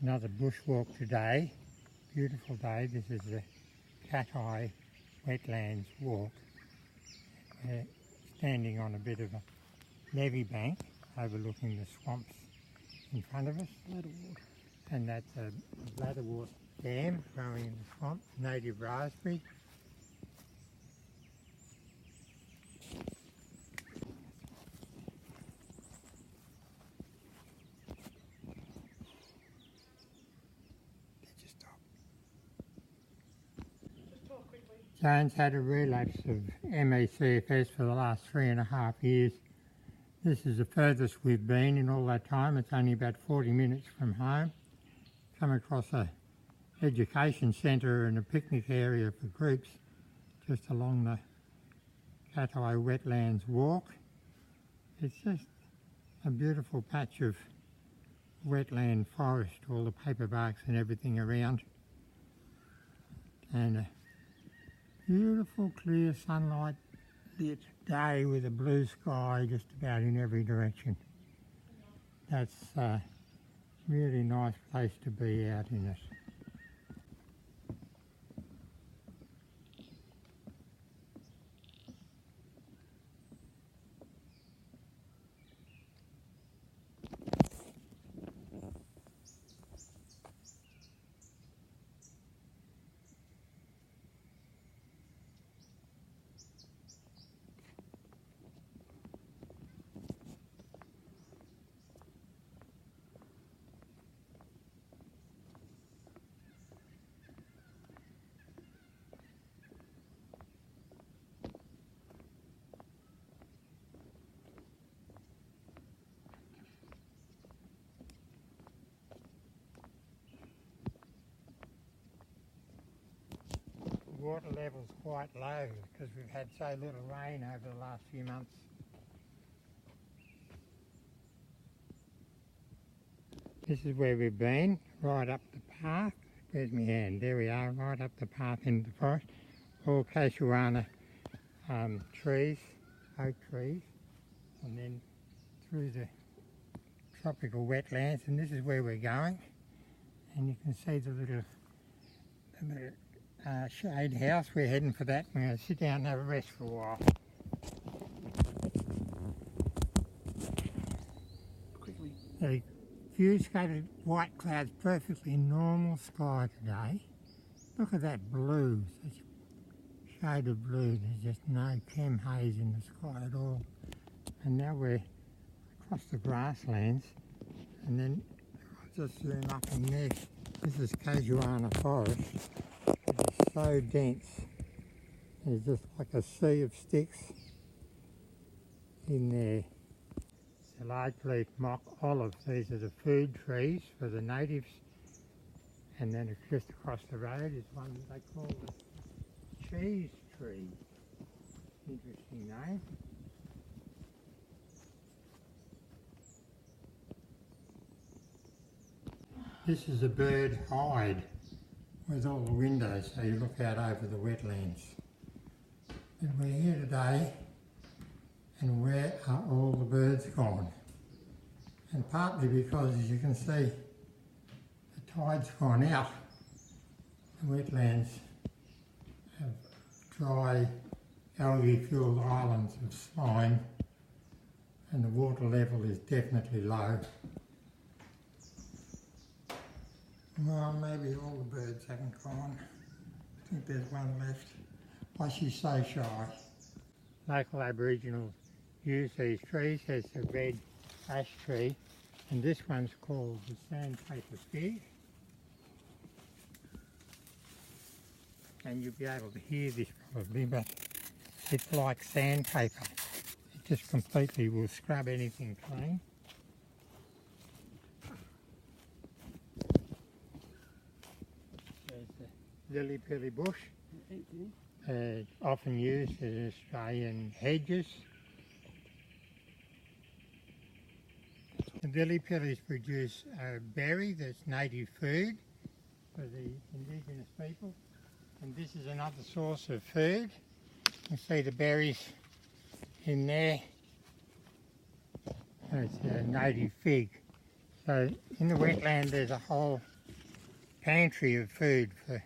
Another bushwalk today, beautiful day. This is the Cattail Wetlands walk. We're standing on a bit of a levee bank overlooking the swamps in front of us. And that's a bladderwort dam growing in the swamp, native raspberry. Jane's had a relapse of ME/CFS for the last 3.5 years. This is the furthest we've been in all that time. It's only about 40 minutes from home. Come across a education centre and a picnic area for groups just along the Cattail Wetlands walk. It's just a beautiful patch of wetland forest, all the paperbarks and everything around. And a beautiful clear sunlight lit day with a blue sky just about in every direction. That's a really nice place to be out in it. The water level's quite low because we've had so little rain over the last few months. This is where we've been, right up the path. Where's my hand? There we are, right up the path into the forest. All casuarina trees, oak trees, and then through the tropical wetlands, and this is where we're going. And you can see the little shade house. We're heading for that. We're going to sit down and have a rest for a while. Quickly. A few scattered white clouds, perfectly normal sky today. Look at that blue, such a shade of blue. There's just no chem haze in the sky at all. And now we're across the grasslands, and then I'll just zoom up in there. This is casuarina forest. It's so dense. There's just like a sea of sticks in there. It's a large leaf mock olive. These are the food trees for the natives. And then just across the road is one that they call the cheese tree. Interesting name. This is a bird hide with all the windows, so you look out over the wetlands. And we're here today, and where are all the birds gone? And partly because, as you can see, the tide's gone out. The wetlands have dry, algae-filled islands of slime, and the water level is definitely low. Well, maybe all the birds haven't gone. I think there's one left. Why, she's so shy. Local Aboriginals use these trees. There's a red ash tree, and this one's called the sandpaper fig. And you'll be able to hear this probably, but it's like sandpaper. It just completely will scrub anything clean. Lily-pilly bush, often used as Australian hedges. The lily-pillies produce a berry that's native food for the indigenous people, and this is another source of food. You can see the berries in there. It's a native fig, So in the wetland there's a whole pantry of food for